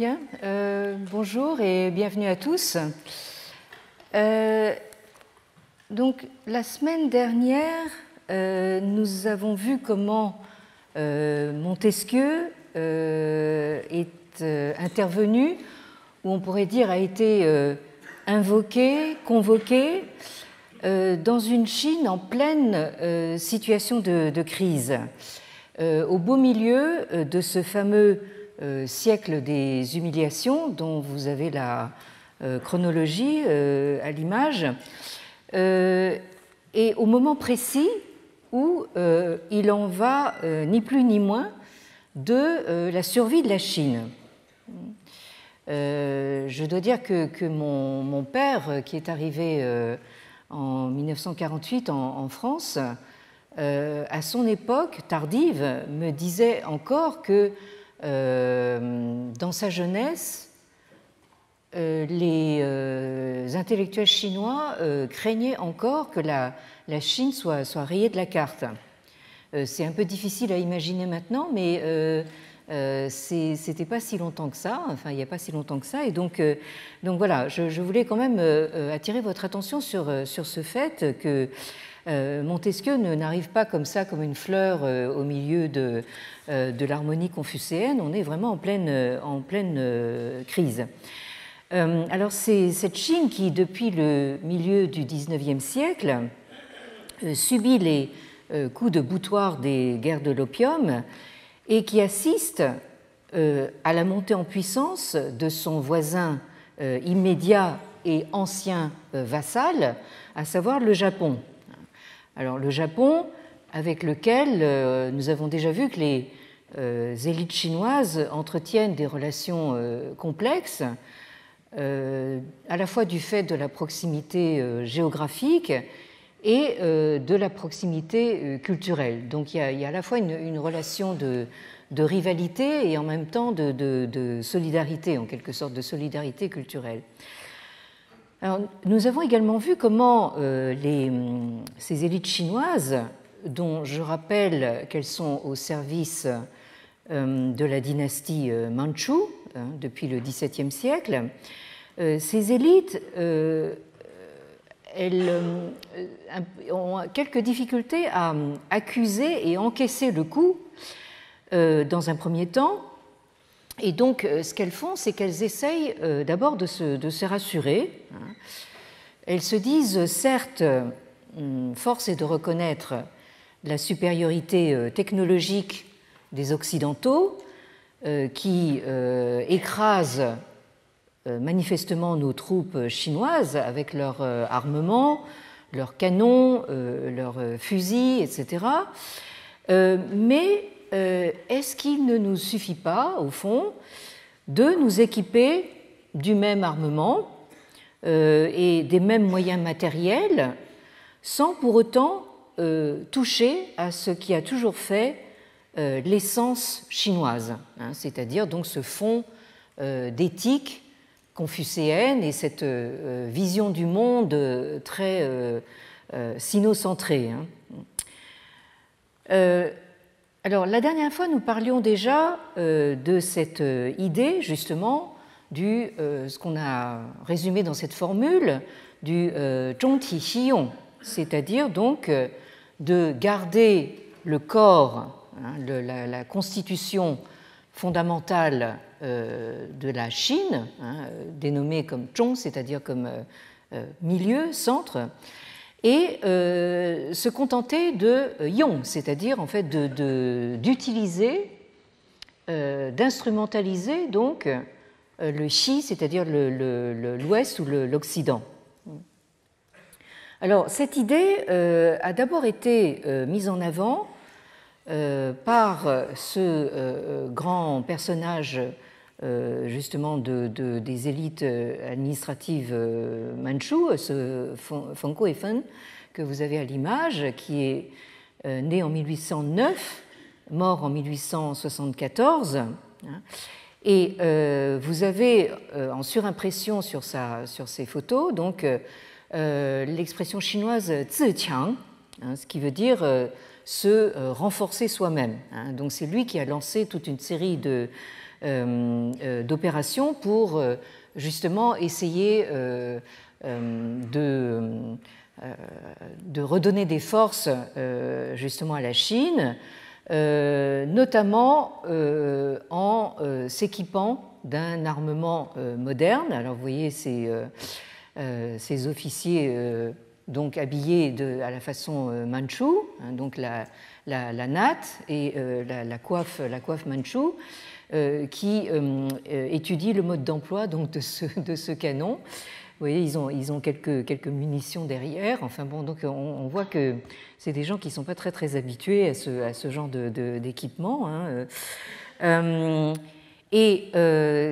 Bien, bonjour et bienvenue à tous. Donc, la semaine dernière, nous avons vu comment Montesquieu est intervenu, ou on pourrait dire a été invoqué, convoqué, dans une Chine en pleine situation de crise, au beau milieu de ce fameux siècle des humiliations dont vous avez la chronologie à l'image, et au moment précis où il en va ni plus ni moins de la survie de la Chine. Je dois dire que mon père, qui est arrivé en 1948 en France, à son époque tardive, me disait encore que dans sa jeunesse, les intellectuels chinois craignaient encore que la Chine soit rayée de la carte. C'est un peu difficile à imaginer maintenant, mais c'était pas si longtemps que ça, enfin il n'y a pas si longtemps que ça, et donc voilà, je voulais quand même attirer votre attention sur ce fait que Montesquieu n'arrive pas comme ça, comme une fleur au milieu de l'harmonie confucéenne, on est vraiment en pleine crise. Alors c'est cette Chine qui, depuis le milieu du XIXe siècle, subit les coups de boutoir des guerres de l'opium et qui assiste à la montée en puissance de son voisin immédiat et ancien vassal, à savoir le Japon. Alors le Japon, avec lequel nous avons déjà vu que les élites chinoises entretiennent des relations complexes, à la fois du fait de la proximité géographique et de la proximité culturelle. Donc il y a à la fois une relation de rivalité et en même temps de solidarité, en quelque sorte, de solidarité culturelle. Alors, nous avons également vu comment ces élites chinoises, dont je rappelle qu'elles sont au service de la dynastie Mandchoue depuis le XVIIe siècle, ces élites elles ont quelques difficultés à accuser et encaisser le coup dans un premier temps. Et donc, ce qu'elles font, c'est qu'elles essayent d'abord de se rassurer. Elles se disent, certes, force est de reconnaître la supériorité technologique des Occidentaux qui écrasent manifestement nos troupes chinoises avec leur armement, leurs canons, leurs fusils, etc. Mais est-ce qu'il ne nous suffit pas, au fond, de nous équiper du même armement et des mêmes moyens matériels sans pour autant toucher à ce qui a toujours fait l'essence chinoise, c'est-à-dire donc ce fond d'éthique confucéenne et cette vision du monde très sinocentrée. Alors, la dernière fois, nous parlions déjà de cette idée, justement, ce qu'on a résumé dans cette formule, du zhongti xiyong, c'est-à-dire donc de garder le corps, la constitution fondamentale de la Chine, dénommée comme zhong, c'est-à-dire comme milieu, centre, et se contenter de yong, c'est-à-dire en fait d'utiliser, d'instrumentaliser donc le Xi, c'est-à-dire l'Ouest ou l'Occident. Alors cette idée a d'abord été mise en avant par ce grand personnage justement des élites administratives mandchoues, ce Feng Kuei-fen que vous avez à l'image, qui est né en 1809, mort en 1874. Et vous avez en surimpression sur ces photos donc l'expression chinoise « ziqiang », ce qui veut dire se renforcer soi-même. Donc c'est lui qui a lancé toute une série d'opérations pour justement essayer de redonner des forces justement à la Chine, notamment en s'équipant d'un armement moderne. Alors vous voyez ces officiers donc habillés à la façon manchoue, hein, donc la natte et la coiffe manchoue, qui étudie le mode d'emploi donc de ce canon. Vous voyez, ils ont quelques munitions derrière. Enfin bon, donc on voit que c'est des gens qui ne sont pas très habitués à ce genre d'équipement. Hein. Et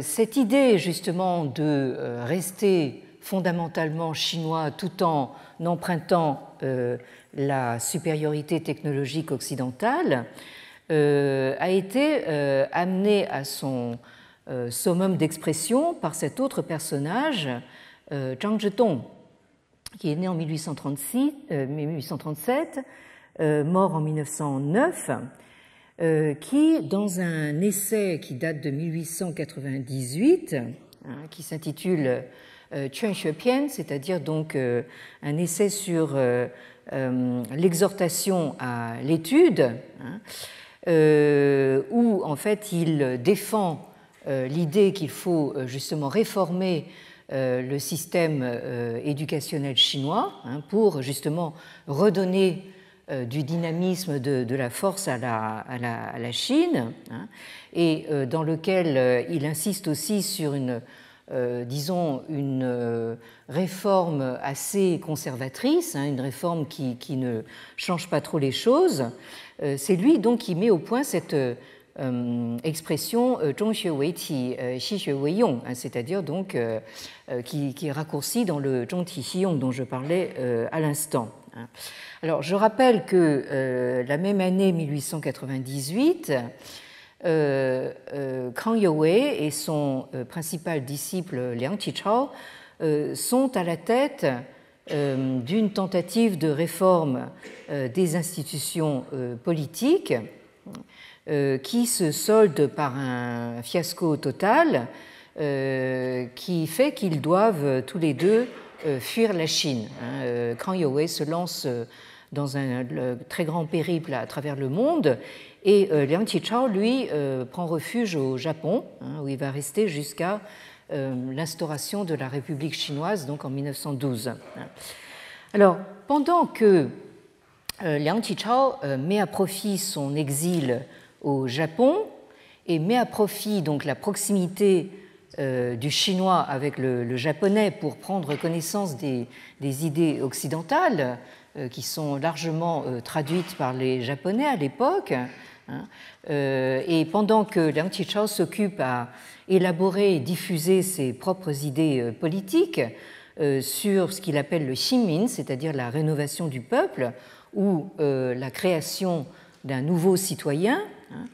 cette idée justement de rester fondamentalement chinois tout en empruntant la supériorité technologique occidentale a été amenée à son summum d'expression par cet autre personnage, Zhang Zhetong, qui est né en 1837, mort en 1909, qui, dans un essai qui date de 1898, hein, qui s'intitule Quan Xue Pian, c'est-à-dire donc un essai sur l'exhortation à l'étude, hein, où en fait il défend l'idée qu'il faut justement réformer le système éducationnel chinois, hein, pour justement redonner du dynamisme, de la force à la Chine, hein, et dans lequel il insiste aussi sur disons une réforme assez conservatrice, hein, une réforme qui ne change pas trop les choses. C'est lui donc qui met au point cette expression zhong xue wei qi, xi xue wei yong, c'est-à-dire donc qui est raccourci dans le zhong ti xi yong dont je parlais à l'instant. Alors je rappelle que la même année 1898, Kang Youwei et son principal disciple Liang Qichao sont à la tête d'une tentative de réforme des institutions politiques qui se solde par un fiasco total qui fait qu'ils doivent tous les deux fuir la Chine. Kang Youwei se lance dans un très grand périple à travers le monde et Liang Qichao, lui, prend refuge au Japon, hein, où il va rester jusqu'à l'instauration de la République chinoise, donc en 1912. Alors, pendant que Liang Qichao met à profit son exil au Japon et met à profit donc la proximité du chinois avec le japonais pour prendre connaissance des idées occidentales qui sont largement traduites par les Japonais à l'époque, hein, et pendant que Liang Qichao s'occupe à élaborer et diffuser ses propres idées politiques sur ce qu'il appelle le Xinmin, c'est-à-dire la rénovation du peuple ou la création d'un nouveau citoyen, hein,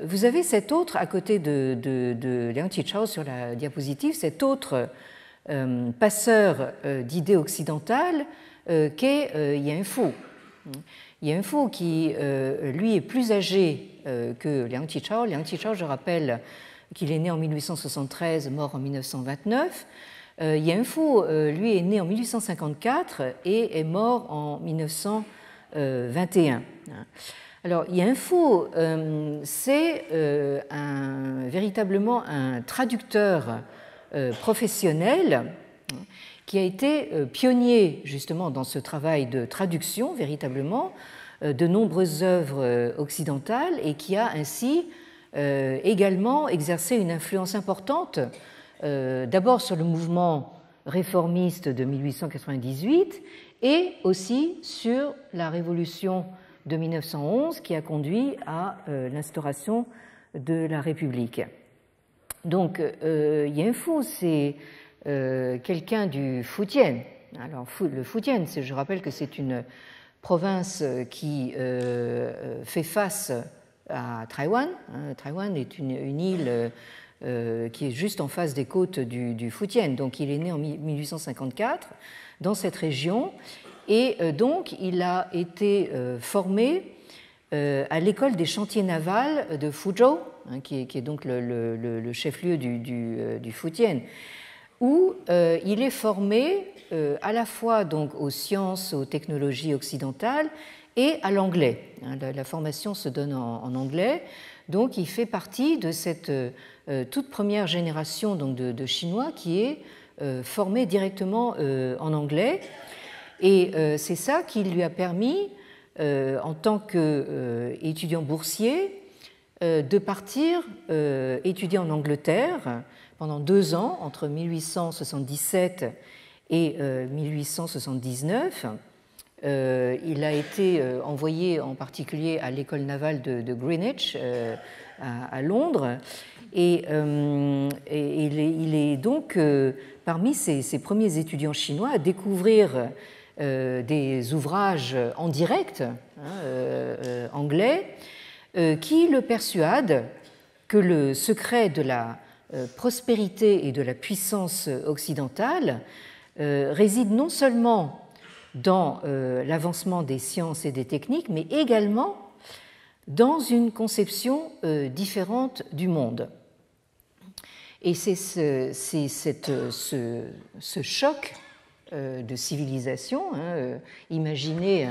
vous avez cet autre, à côté de Liang Qichao sur la diapositive, cet autre passeur d'idées occidentales qu'est Yan Fu. Yan Fu qui, lui, est plus âgé que Liang Qichao. Liang Qichao, je rappelle qu'il est né en 1873, mort en 1929. Yan Fu, lui, est né en 1854 et est mort en 1921. Alors, Yan Fu, c'est véritablement un traducteur professionnel qui a été pionnier justement dans ce travail de traduction véritablement de nombreuses œuvres occidentales et qui a ainsi également exercé une influence importante d'abord sur le mouvement réformiste de 1898 et aussi sur la révolution de 1911 qui a conduit à l'instauration de la République. Donc Yan Fu, c'est quelqu'un du Fujian. Alors le Fujian, je rappelle que c'est une province qui fait face à Taïwan. Taïwan est une île qui est juste en face des côtes du Fujian. Donc il est né en 1854 dans cette région et donc il a été formé à l'école des chantiers navals de Fuzhou, qui est donc le chef-lieu du Fujian, où il est formé à la fois donc aux sciences, aux technologies occidentales et à l'anglais. La formation se donne en anglais, donc il fait partie de cette toute première génération donc de Chinois qui est formée directement en anglais. Et c'est ça qui lui a permis, en tant qu'étudiant boursier, de partir étudier en Angleterre pendant 2 ans, entre 1877 et 1879. Il a été envoyé en particulier à l'école navale de Greenwich, à Londres, et il est donc parmi ces premiers étudiants chinois à découvrir des ouvrages en direct anglais qui le persuadent que le secret de la prospérité et de la puissance occidentale réside non seulement dans l'avancement des sciences et des techniques, mais également dans une conception différente du monde. Et c'est ce choc de civilisation. Imaginez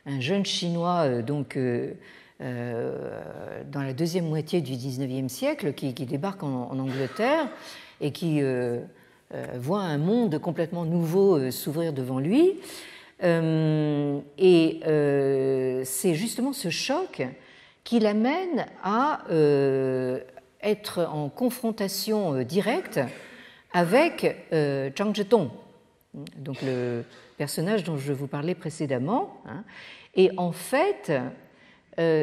un jeune Chinois donc, dans la deuxième moitié du XIXe siècle qui débarque en Angleterre et qui voit un monde complètement nouveau s'ouvrir devant lui. Et c'est justement ce choc qui l'amène à être en confrontation directe avec Zhang Zhetong, donc le personnage dont je vous parlais précédemment. Et en fait,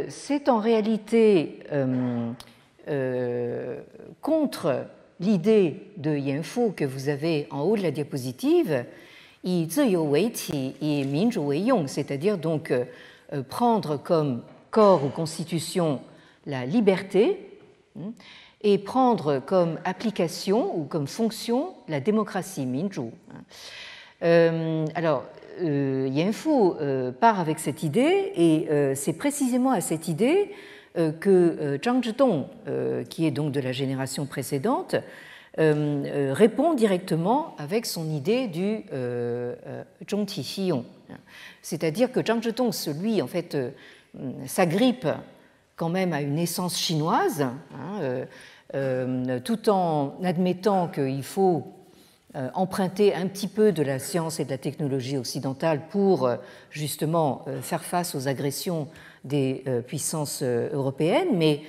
c'est en réalité contre l'idée de Yan Fu que vous avez en haut de la diapositive, yi ziyou wei qi, yi minzhu wei yong, c'est-à-dire donc prendre comme corps ou constitution la liberté et prendre comme application ou comme fonction la démocratie, minzhu. Alors, Yan Fu part avec cette idée et c'est précisément à cette idée que Zhang Zhetong, qui est donc de la génération précédente, répond directement avec son idée du Zhongqi Xiyong. C'est-à-dire que Zhang Zhetong, lui, en fait, s'agrippe quand même à une essence chinoise, tout en admettant qu'il faut emprunter un petit peu de la science et de la technologie occidentale pour justement faire face aux agressions des puissances européennes, mais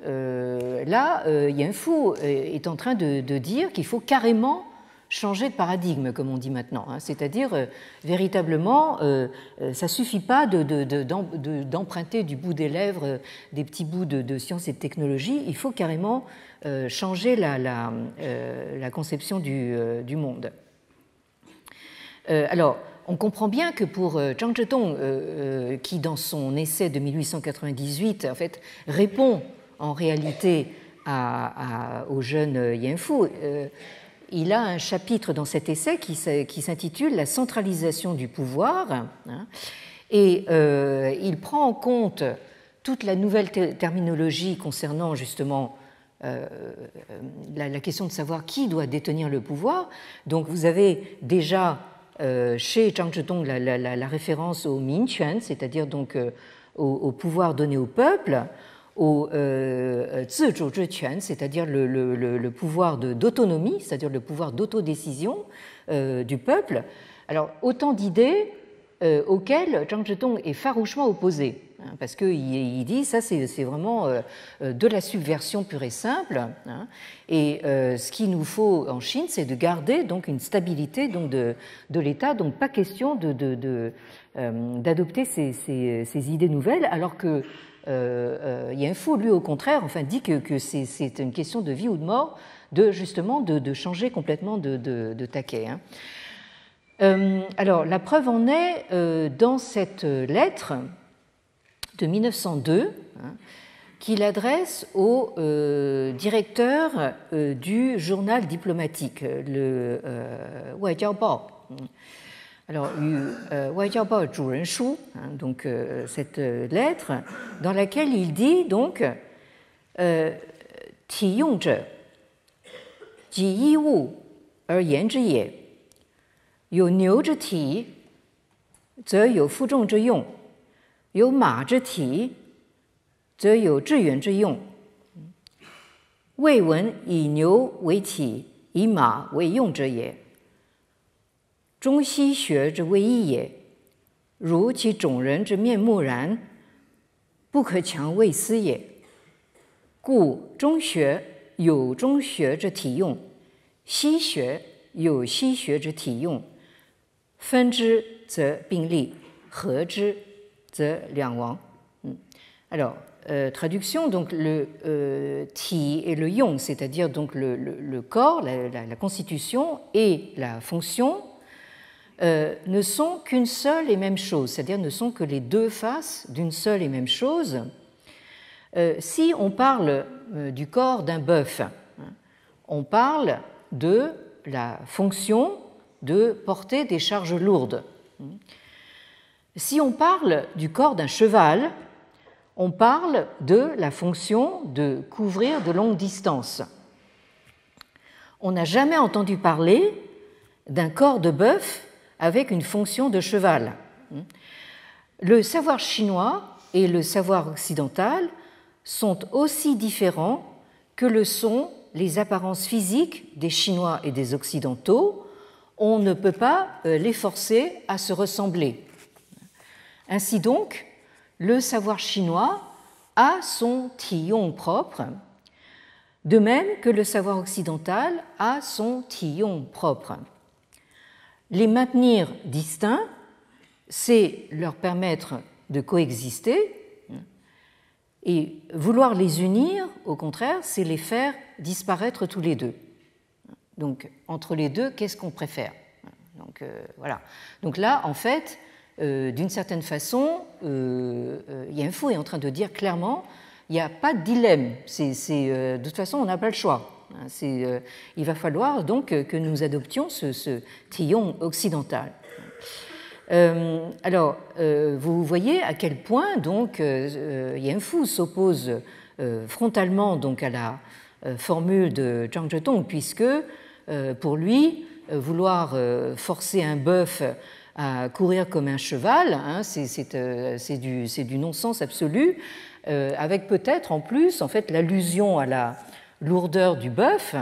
là, Yan Fu est en train de dire qu'il faut carrément changer de paradigme, comme on dit maintenant. C'est-à-dire, véritablement, ça ne suffit pas d'emprunter du bout des lèvres des petits bouts de science et de technologie, il faut carrément changer la conception du monde. Alors, on comprend bien que pour Zhang Zhetong, qui dans son essai de 1898 en fait, répond en réalité au jeune Yan Fu, il a un chapitre dans cet essai qui s'intitule « La centralisation du pouvoir » et il prend en compte toute la nouvelle terminologie concernant justement la question de savoir qui doit détenir le pouvoir. Donc vous avez déjà chez Zhang Zhetong la référence au Minquan, c'est-à-dire donc au pouvoir donné au peuple, au zizhuzhiquan, c'est-à-dire le pouvoir d'autonomie, c'est-à-dire le pouvoir d'autodécision du peuple. Alors autant d'idées auxquelles Zhang Zhetong est farouchement opposé, parce qu'il dit ça c'est vraiment de la subversion pure et simple, et ce qu'il nous faut en Chine, c'est de garder donc une stabilité donc de l'État, donc pas question d'adopter ces idées nouvelles, alors que Yan Fu, lui, au contraire, enfin, dit que c'est une question de vie ou de mort, justement de changer complètement de taquet. Alors, la preuve en est dans cette lettre de 1902 qu'il adresse au directeur du journal diplomatique, le Waijiao Bao. Alors, Waijiaobao Zhuren-shu, donc cette lettre, dans laquelle il dit donc Ti yong zhe, ji yi wu er yan zhi ye, you niu zhi ti, 则有负重之用，有马之体，则有致远之用。未闻以牛为体，以马为用者也。中西学之谓一也，如其种人之面目然，不可强谓思也。故中学有中学之体用，西学有西学之体用，分之则并立，合之则两亡。Alors, traduction, donc le ti et le yong, c'est-à-dire donc le corps, la constitution et la fonction, ne sont qu'une seule et même chose, c'est-à-dire ne sont que les deux faces d'une seule et même chose. Si on parle du corps d'un bœuf, on parle de la fonction de porter des charges lourdes. Si on parle du corps d'un cheval, on parle de la fonction de couvrir de longues distances. On n'a jamais entendu parler d'un corps de bœuf avec une fonction de cheval. Le savoir chinois et le savoir occidental sont aussi différents que le sont les apparences physiques des Chinois et des Occidentaux. On ne peut pas les forcer à se ressembler. Ainsi donc, le savoir chinois a son tiyong propre, de même que le savoir occidental a son tiyong propre. Les maintenir distincts, c'est leur permettre de coexister, et vouloir les unir, au contraire, c'est les faire disparaître tous les deux. Donc, entre les deux, qu'est-ce qu'on préfère? Donc, voilà. Donc là, en fait, d'une certaine façon, Yan Fu est en train de dire clairement, il n'y a pas de dilemme. De toute façon, on n'a pas le choix. Il va falloir donc que nous adoptions ce tiyong occidental. Alors, vous voyez à quel point donc Yan Fu s'oppose frontalement donc à la formule de Zhang Zhetong, puisque pour lui, vouloir forcer un bœuf à courir comme un cheval, c'est du non-sens absolu, avec peut-être en plus en fait l'allusion à la lourdeur du bœuf,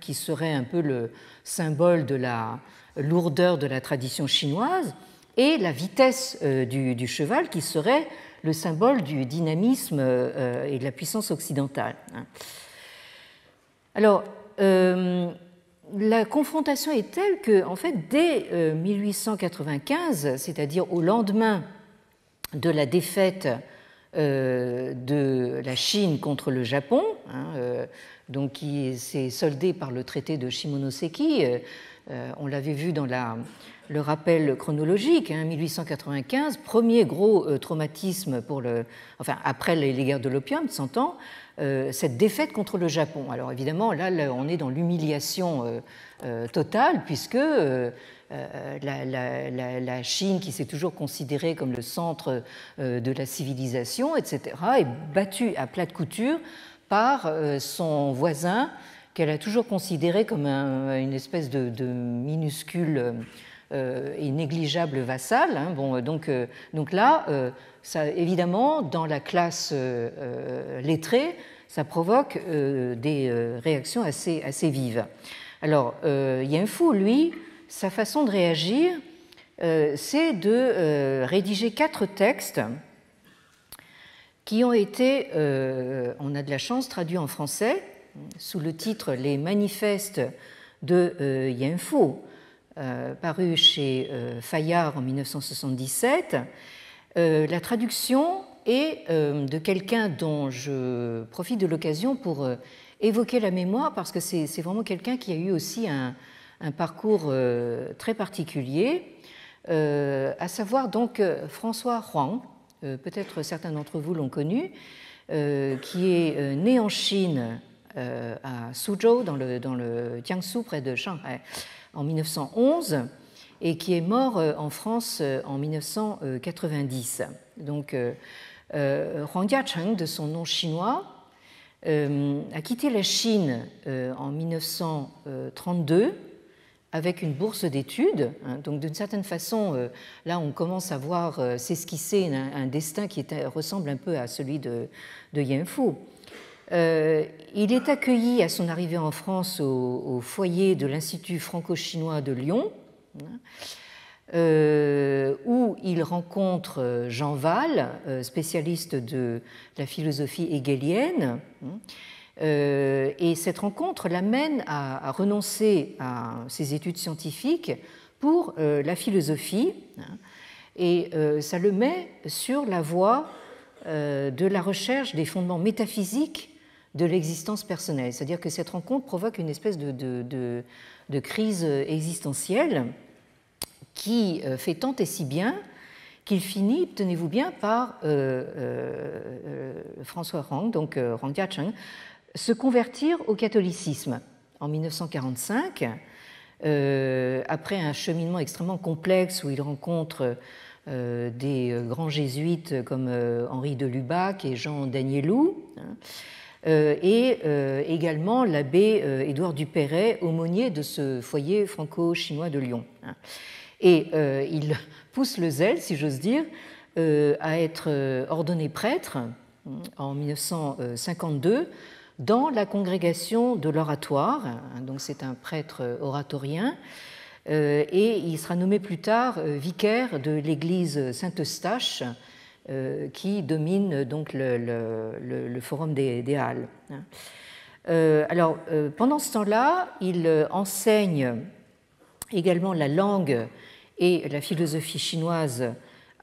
qui serait un peu le symbole de la lourdeur de la tradition chinoise, et la vitesse du cheval, qui serait le symbole du dynamisme et de la puissance occidentale. Alors, la confrontation est telle que, en fait, dès 1895, c'est-à-dire au lendemain de la défaite de la Chine contre le Japon, donc qui s'est soldée par le traité de Shimonoseki, on l'avait vu dans le rappel chronologique, 1895, premier gros traumatisme après les guerres de l'opium, 100 ans, cette défaite contre le Japon. Alors évidemment, là on est dans l'humiliation totale, puisque la Chine, qui s'est toujours considérée comme le centre de la civilisation, etc., est battue à plat de couture par son voisin, qu'elle a toujours considéré comme une espèce de minuscule et négligeable vassal. Donc là, ça, évidemment, dans la classe lettrée, ça provoque des réactions assez vives. Alors, Yan Fu, lui, sa façon de réagir, c'est de rédiger 4 textes qui ont été, on a de la chance, traduits en français sous le titre « Les manifestes de Yan Fu », paru chez Fayard en 1977. La traduction est de quelqu'un dont je profite de l'occasion pour évoquer la mémoire, parce que c'est vraiment quelqu'un qui a eu aussi un parcours très particulier, à savoir donc François Huang, peut-être certains d'entre vous l'ont connu, qui est né en Chine, à Suzhou, dans le Jiangsu, près de Shanghai, en 1911, et qui est mort en France en 1990. Donc, Huang Jiacheng, de son nom chinois, a quitté la Chine en 1932 avec une bourse d'études. Donc, d'une certaine façon, là, on commence à voir s'esquisser un destin qui ressemble un peu à celui de Yan Fu. Il est accueilli à son arrivée en France au foyer de l'Institut franco-chinois de Lyon, où il rencontre Jean Wahl, spécialiste de la philosophie hegélienne. Et cette rencontre l'amène à renoncer à ses études scientifiques pour la philosophie, et ça le met sur la voie de la recherche des fondements métaphysiques de l'existence personnelle. C'est-à-dire que cette rencontre provoque une espèce de crise existentielle qui fait tant et si bien qu'il finit, tenez-vous bien, par François Huang, donc Huang Jiacheng, se convertir au catholicisme en 1945, après un cheminement extrêmement complexe où il rencontre des grands jésuites comme Henri de Lubac et Jean Danielou, et également l'abbé Édouard Dupéret, aumônier de ce foyer franco-chinois de Lyon. Et il pousse le zèle, si j'ose dire, à être ordonné prêtre en 1952 dans la congrégation de l'Oratoire. Donc c'est un prêtre oratorien, et il sera nommé plus tard vicaire de l'église Saint-Eustache, qui domine donc le forum des Halles. Alors, pendant ce temps-là, il enseigne également la langue et la philosophie chinoise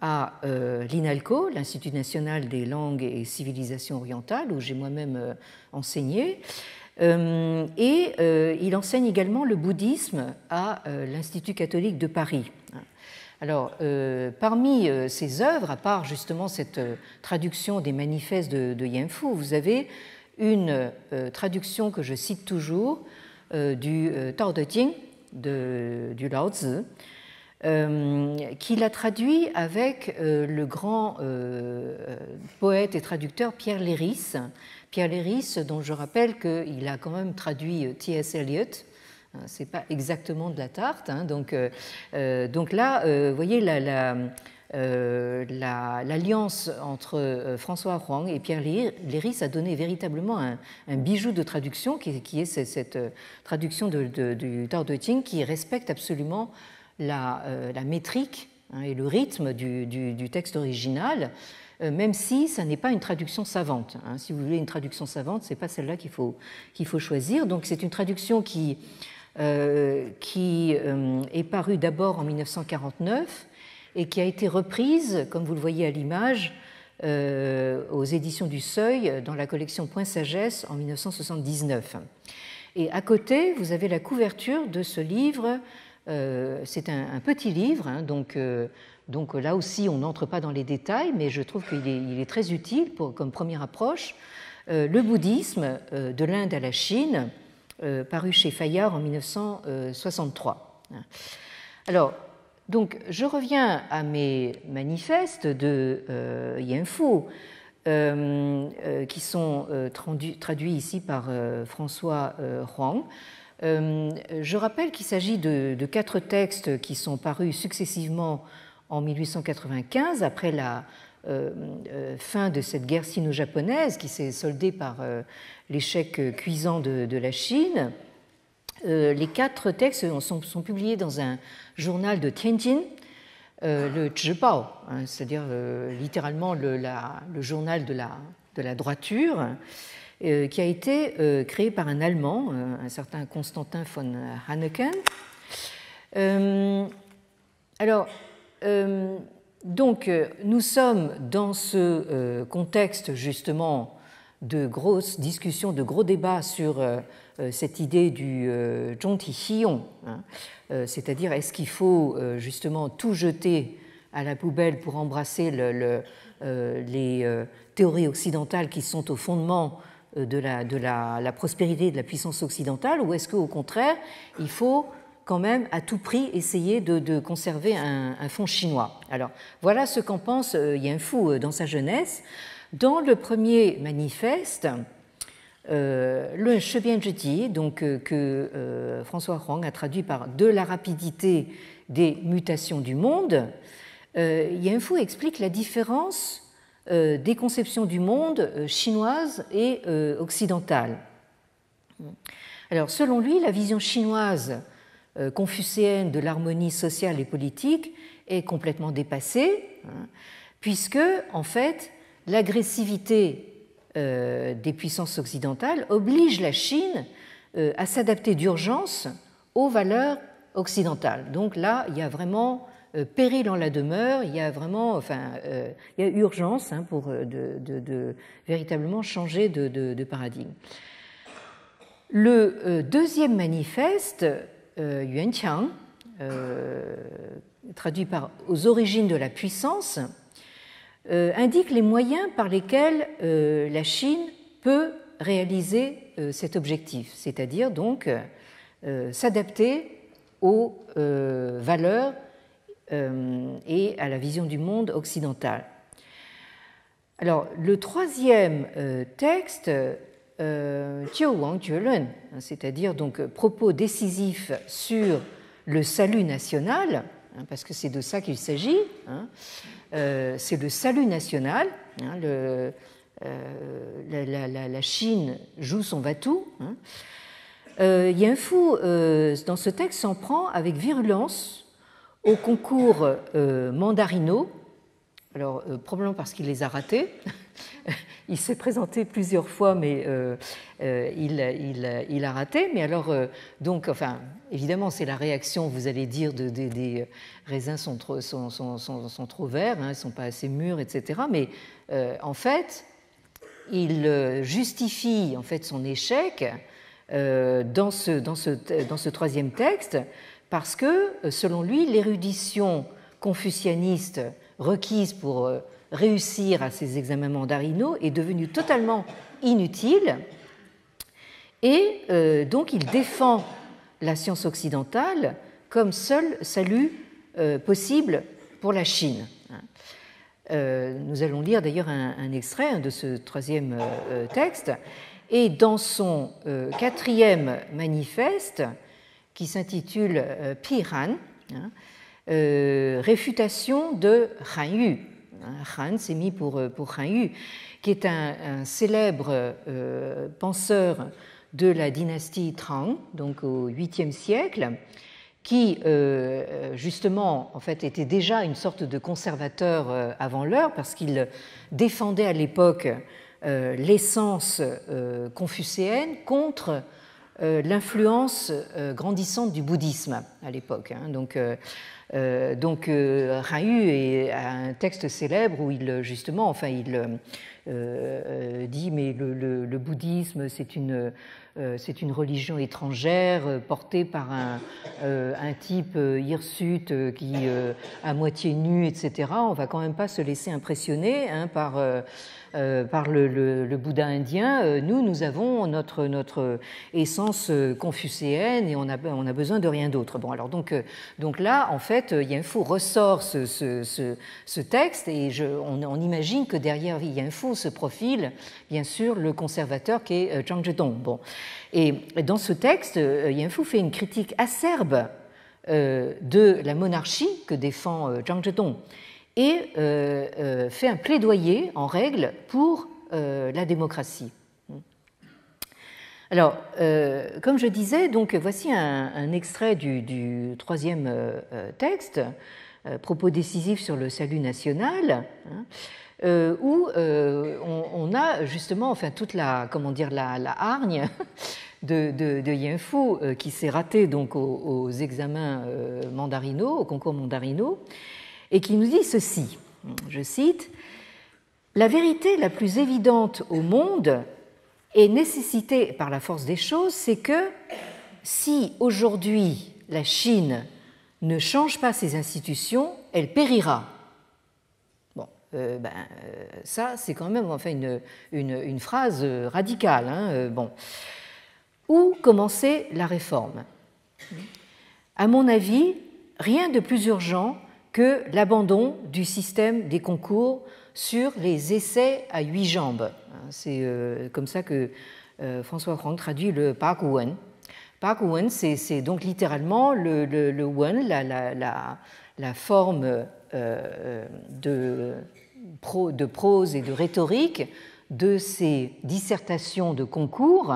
à l'INALCO, l'Institut national des langues et civilisations orientales, où j'ai moi-même enseigné. Et il enseigne également le bouddhisme à l'Institut catholique de Paris. Alors, parmi ses œuvres, à part justement cette traduction des manifestes de Yan Fu, vous avez une traduction que je cite toujours du Tao Te Ching du Lao Tzu, qu'il a traduit avec le grand poète et traducteur Pierre Léris. Pierre Léris, dont je rappelle qu'il a quand même traduit T.S. Eliot. Ce n'est pas exactement de la tarte. Donc là, vous voyez l'alliance entre François Huang et Pierre Léris a donné véritablement un bijou de traduction qui est cette traduction du Tao Te Ching qui respecte absolument la métrique et le rythme du texte original, même si ça n'est pas une traduction savante. Si vous voulez une traduction savante, ce n'est pas celle-là qu'il faut choisir. Donc c'est une traduction qui est parue d'abord en 1949 et qui a été reprise, comme vous le voyez à l'image, aux éditions du Seuil dans la collection Point Sagesse en 1979. Et à côté, vous avez la couverture de ce livre. C'est un petit livre, donc là aussi on n'entre pas dans les détails, mais je trouve qu'il est très utile comme première approche. Le bouddhisme de l'Inde à la Chine, paru chez Fayard en 1963. Alors, donc, je reviens à mes manifestes de Yan Fu, qui sont traduits ici par François Huang. Je rappelle qu'il s'agit de 4 textes qui sont parus successivement en 1895, après la fin de cette guerre sino-japonaise qui s'est soldée par l'échec cuisant de la Chine. Les 4 textes sont publiés dans un journal de Tianjin, le Zhibao, c'est-à-dire littéralement le journal de la droiture, qui a été créé par un Allemand, un certain Constantin von Hanneken. Alors, donc, nous sommes dans ce contexte justement de grosses discussions, de gros débats sur cette idée du Zhongti Xiong, c'est-à-dire est-ce qu'il faut justement tout jeter à la poubelle pour embrasser les théories occidentales qui sont au fondement de la prospérité de la puissance occidentale, ou est-ce qu'au contraire, il faut quand même à tout prix essayer de conserver un fond chinois. Alors voilà ce qu'en pense Yan Fu dans sa jeunesse. Dans le premier manifeste, le Shebianzhiji, donc que François Huang a traduit par De la rapidité des mutations du monde, Yan Fu explique la différence des conceptions du monde chinoises et occidentales. Alors, selon lui, la vision chinoise confucéenne de l'harmonie sociale et politique est complètement dépassée, puisque, en fait, l'agressivité des puissances occidentales oblige la Chine à s'adapter d'urgence aux valeurs occidentales. Donc là, il y a vraiment péril en la demeure, il y a vraiment, il y a urgence pour de véritablement changer de paradigme. Le deuxième manifeste, Yuanqiang, traduit par Aux origines de la puissance, indique les moyens par lesquels la Chine peut réaliser cet objectif, c'est-à-dire donc s'adapter aux valeurs et à la vision du monde occidental. Alors, le troisième texte, Jiu Wang Jue Lun, c'est-à-dire donc propos décisifs sur le salut national, parce que c'est de ça qu'il s'agit, c'est le salut national, la Chine joue son va-tout. Yan Fu, dans ce texte, s'en prend avec virulence au concours mandarino, alors probablement parce qu'il les a ratés. Il s'est présenté plusieurs fois, mais il a raté. Mais alors, donc, enfin, évidemment, c'est la réaction, vous allez dire, des raisins sont trop verts, ils ne sont pas assez mûrs, etc. Mais en fait, il justifie en fait son échec dans ce troisième texte parce que, selon lui, l'érudition confucianiste requise pour réussir à ces examens mandarinaux est devenue totalement inutile et donc il défend la science occidentale comme seul salut possible pour la Chine. Nous allons lire d'ailleurs un extrait de ce troisième texte et dans son quatrième manifeste qui s'intitule Pihan, réfutation de Han Yu. Han s'est mis pour Han Yu, qui est un célèbre penseur de la dynastie Tang, donc au 8e siècle, qui justement en fait était déjà une sorte de conservateur avant l'heure parce qu'il défendait à l'époque l'essence confucéenne contre l'influence grandissante du bouddhisme à l'époque. Donc Han Yu a un texte célèbre où il justement, enfin, il dit mais le bouddhisme c'est une religion étrangère portée par un type hirsute qui à moitié nu, etc. On va quand même pas se laisser impressionner par le Bouddha indien. Nous avons notre essence confucéenne et on a besoin de rien d'autre. Bon, alors donc là, en fait, Yan Fu ressort ce texte et on imagine que derrière Yan Fu se profile, bien sûr, le conservateur qui est Zhang Zhedong. Bon, et dans ce texte, Yan Fu fait une critique acerbe de la monarchie que défend Zhang Zhedong et fait un plaidoyer en règle pour la démocratie. Alors, comme je disais, donc voici un extrait du troisième texte, propos décisifs sur le salut national, où on a justement, enfin, toute la hargne de Yan Fu qui s'est raté donc aux examens mandarinaux, au concours mandarinaux, et qui nous dit ceci, je cite, « La vérité la plus évidente au monde est nécessitée par la force des choses, c'est que si aujourd'hui la Chine ne change pas ses institutions, elle périra. » Bon, ça c'est quand même enfin une phrase radicale. Bon. Où commencer la réforme ? À mon avis, rien de plus urgent que l'abandon du système des concours sur les essais à 8 jambes. C'est comme ça que François Huang traduit le Park Wen. Park Wen, c'est donc littéralement le Wen, la forme de prose et de rhétorique de ces dissertations de concours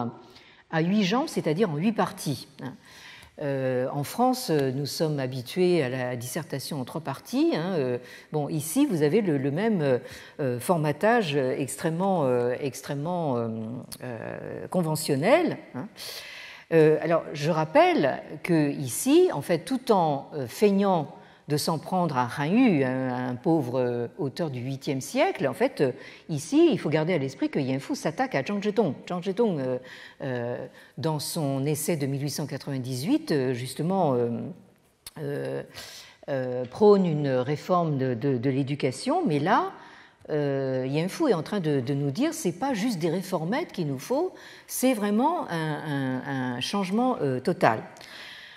à 8 jambes, c'est-à-dire en 8 parties. En France, nous sommes habitués à la dissertation en 3 parties. Bon, ici, vous avez le même formatage extrêmement conventionnel. Alors, je rappelle que ici, en fait, tout en feignant de s'en prendre à Han Yu, un pauvre auteur du 8e siècle, en fait, ici, il faut garder à l'esprit que Yan Fu s'attaque à Zhang Zhetong. Zhang Zhetong, dans son essai de 1898, justement, prône une réforme de l'éducation, mais là, Yan Fu est en train de nous dire c'est pas juste des réformettes qu'il nous faut, c'est vraiment un changement total.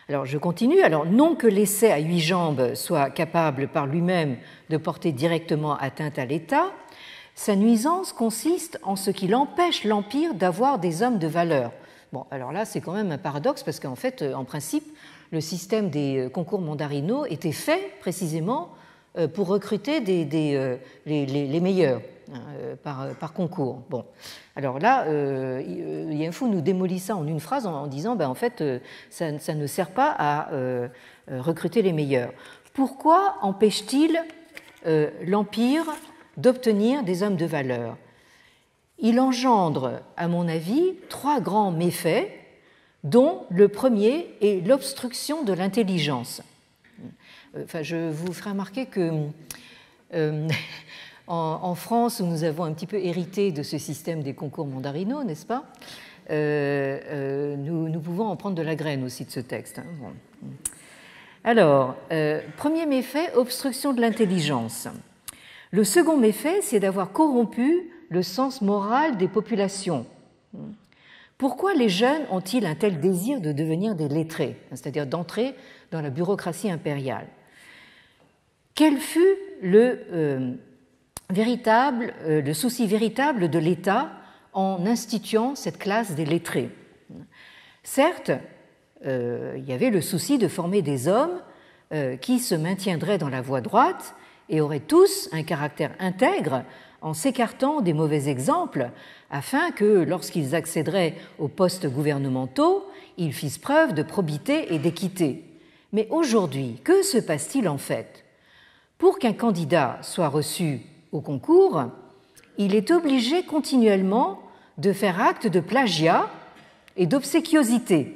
Alors je continue. Alors non que l'essai à 8 jambes soit capable par lui-même de porter directement atteinte à l'État, sa nuisance consiste en ce qu'il empêche l'Empire d'avoir des hommes de valeur. Bon, alors là c'est quand même un paradoxe parce qu'en fait, en principe, le système des concours mandarinaux était fait précisément pour recruter les meilleurs par concours. Bon. Alors là, Yan Fu nous démolit ça en une phrase en disant en fait, ça ne sert pas à recruter les meilleurs. Pourquoi empêche-t-il l'Empire d'obtenir des hommes de valeur? Il engendre, à mon avis, 3 grands méfaits, dont le premier est l'obstruction de l'intelligence. Enfin, je vous ferai remarquer que en France, où nous avons un petit peu hérité de ce système des concours mandarinaux, n'est-ce pas, nous pouvons en prendre de la graine aussi de ce texte. Bon. Alors, premier méfait, obstruction de l'intelligence. Le second méfait, c'est d'avoir corrompu le sens moral des populations. Pourquoi les jeunes ont-ils un tel désir de devenir des lettrés, c'est-à-dire d'entrer dans la bureaucratie impériale? Quel fut le souci véritable de l'État en instituant cette classe des lettrés? Certes, il y avait le souci de former des hommes qui se maintiendraient dans la voie droite et auraient tous un caractère intègre en s'écartant des mauvais exemples afin que, lorsqu'ils accéderaient aux postes gouvernementaux, ils fissent preuve de probité et d'équité. Mais aujourd'hui, que se passe-t-il en fait? Pour qu'un candidat soit reçu au concours, il est obligé continuellement de faire acte de plagiat et d'obséquiosité,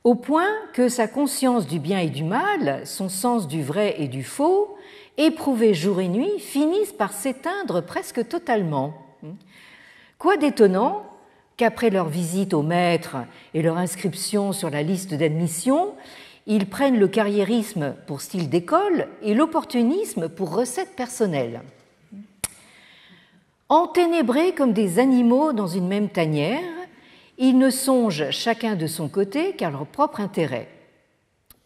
au point que sa conscience du bien et du mal, son sens du vrai et du faux, éprouvés jour et nuit, finissent par s'éteindre presque totalement. Quoi d'étonnant qu'après leur visite au maître et leur inscription sur la liste d'admission, ils prennent le carriérisme pour style d'école et l'opportunisme pour recette personnelle. Enténébrés comme des animaux dans une même tanière, ils ne songent chacun de son côté qu'à leur propre intérêt.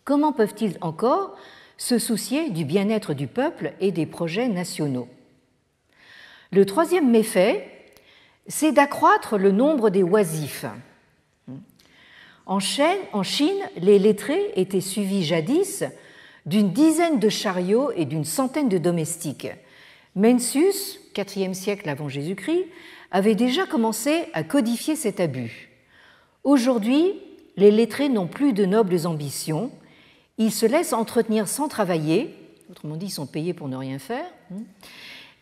Comment peuvent-ils encore se soucier du bien-être du peuple et des projets nationaux? Le troisième méfait, c'est d'accroître le nombre des oisifs. En Chine, les lettrés étaient suivis jadis d'une dizaine de chariots et d'une centaine de domestiques. Mencius, IVe siècle avant Jésus-Christ, avait déjà commencé à codifier cet abus. Aujourd'hui, les lettrés n'ont plus de nobles ambitions, ils se laissent entretenir sans travailler, autrement dit, ils sont payés pour ne rien faire,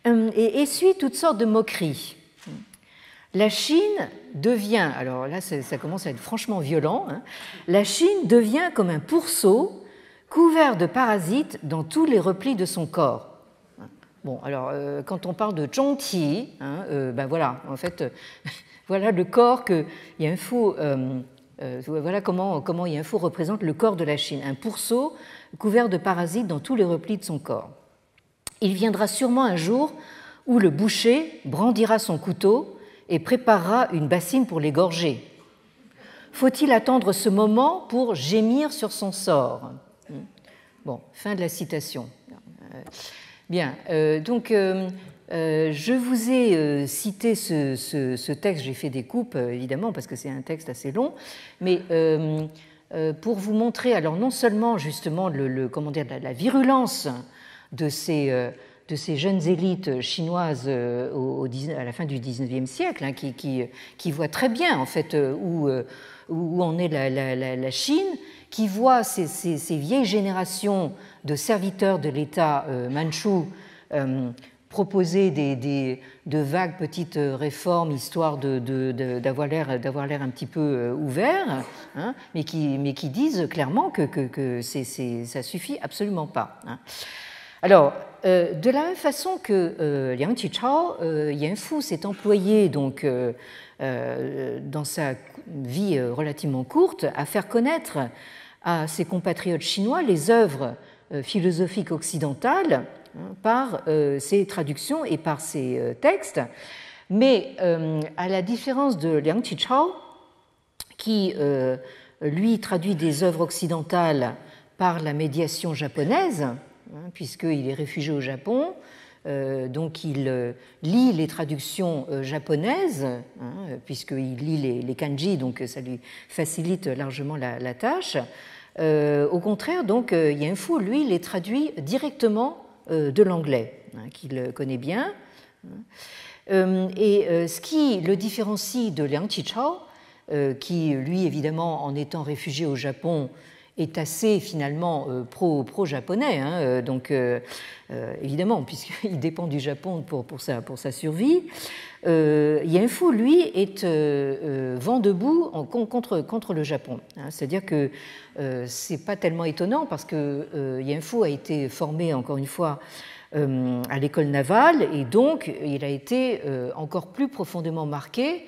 et essuient toutes sortes de moqueries. La Chine devient, alors là ça commence à être franchement violent, la Chine devient comme un pourceau couvert de parasites dans tous les replis de son corps. Bon, alors quand on parle de zhongqi, voilà, en fait, voilà le corps que Yan Fu, voilà comment Yan Fu représente le corps de la Chine, un pourceau couvert de parasites dans tous les replis de son corps. Il viendra sûrement un jour où le boucher brandira son couteau et préparera une bassine pour l'égorger. Faut-il attendre ce moment pour gémir sur son sort? Bon, fin de la citation. Bien, donc je vous ai cité ce texte, j'ai fait des coupes évidemment parce que c'est un texte assez long, mais pour vous montrer alors non seulement justement comment dire, la virulence de ces jeunes élites chinoises à la fin du XIXe siècle, hein, qui voient très bien en fait où en est la Chine, qui voient ces vieilles générations de serviteurs de l'État mandchou proposer de vagues petites réformes histoire d'avoir l'air un petit peu ouvert, hein, mais qui disent clairement que ça suffit absolument pas. Hein. Alors, de la même façon que Liang Qichao, Yan Fu s'est employé donc dans sa vie relativement courte à faire connaître à ses compatriotes chinois les œuvres philosophiques occidentales par ses traductions et par ses textes, mais à la différence de Liang Qichao, qui lui traduit des œuvres occidentales par la médiation japonaise, puisqu'il est réfugié au Japon, donc il lit les traductions japonaises, puisqu'il lit les kanji, donc ça lui facilite largement la tâche. Au contraire, donc Yan Fu, lui, les traduit directement de l'anglais, qu'il connaît bien. Et ce qui le différencie de Liang Qichao, qui, lui, évidemment, en étant réfugié au Japon, est assez finalement pro-japonais, hein, donc évidemment, puisqu'il dépend du Japon pour sa survie. Yan Fu, lui, est vent debout contre le Japon. Hein, c'est-à-dire que c'est pas tellement étonnant parce que Yan Fu a été formé, encore une fois, à l'école navale et donc il a été encore plus profondément marqué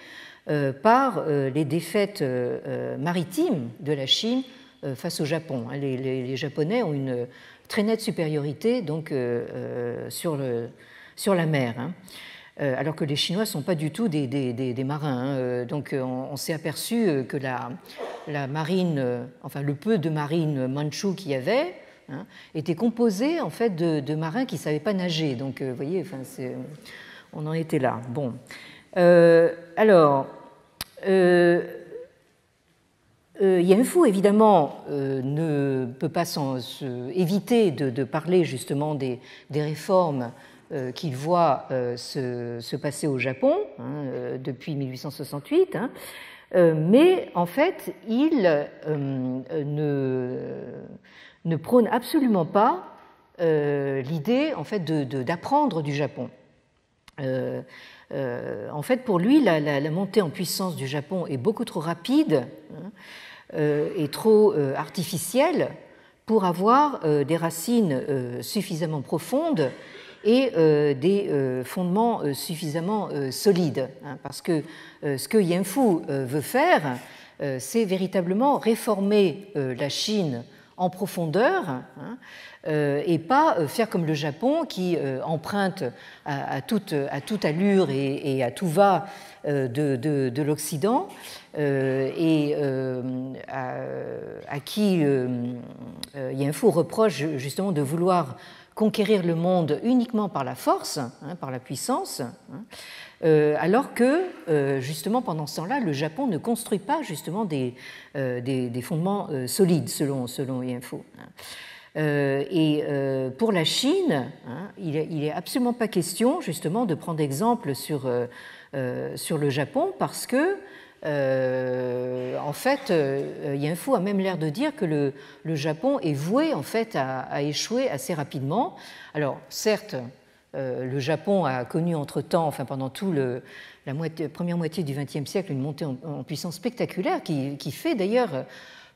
par les défaites maritimes de la Chine face au Japon. Les Japonais ont une très nette supériorité donc, sur la mer, hein, alors que les Chinois ne sont pas du tout des marins. Hein. Donc on s'est aperçu que la marine, enfin le peu de marine mandchoue qu'il y avait, hein, était composé en fait de marins qui ne savaient pas nager. Donc vous voyez, enfin, on en était là. Bon. Alors, Yan Fu, évidemment, ne peut pas éviter de parler justement des réformes qu'il voit se passer au Japon hein, depuis 1868, hein, mais en fait, il ne prône absolument pas l'idée en fait, d'apprendre du Japon. En fait, pour lui, la montée en puissance du Japon est beaucoup trop rapide hein, et trop artificielle pour avoir des racines suffisamment profondes et des fondements suffisamment solides. Hein, parce que ce que Yan Fu veut faire, c'est véritablement réformer la Chine en profondeur, hein, et pas faire comme le Japon qui emprunte à toute allure et à tout va de l'Occident et à qui Yan Fu reproche justement de vouloir conquérir le monde uniquement par la force, hein, par la puissance, hein, alors que justement pendant ce temps-là, le Japon ne construit pas justement des fondements solides selon Yan Fu. Et pour la Chine, hein, il n'est absolument pas question justement de prendre exemple sur le Japon parce que en fait, Yan Fu a même l'air de dire que le Japon est voué en fait à échouer assez rapidement. Alors certes, le Japon a connu entre-temps, enfin pendant tout la première moitié du XXe siècle, une montée en puissance spectaculaire qui fait d'ailleurs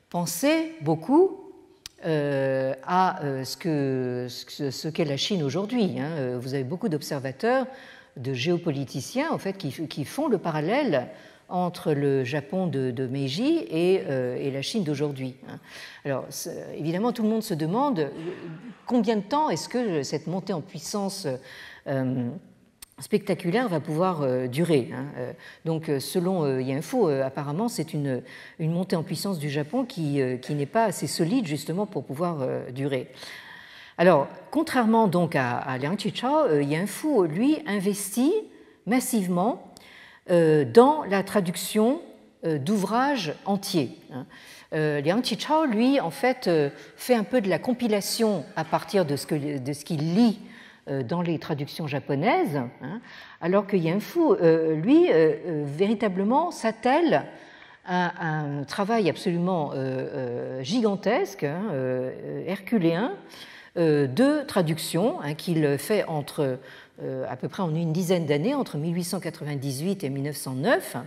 penser beaucoup à ce qu'est la Chine aujourd'hui. Hein. Vous avez beaucoup d'observateurs, de géopoliticiens en fait, qui font le parallèle entre le Japon de Meiji et la Chine d'aujourd'hui. Alors, évidemment, tout le monde se demande combien de temps est-ce que cette montée en puissance spectaculaire va pouvoir durer. Donc, selon Yan Fu, apparemment, c'est une montée en puissance du Japon qui n'est pas assez solide justement pour pouvoir durer. Alors, contrairement donc à Liang Qichao, Yan Fu, lui, investit massivement dans la traduction d'ouvrages entiers. Liang Qichao, lui, en fait, fait un peu de la compilation à partir de ce qu'il lit dans les traductions japonaises, alors que Yan Fu, lui, véritablement s'attelle à un travail absolument gigantesque, herculéen, de traduction qu'il fait entre à peu près en une dizaine d'années, entre 1898 et 1909.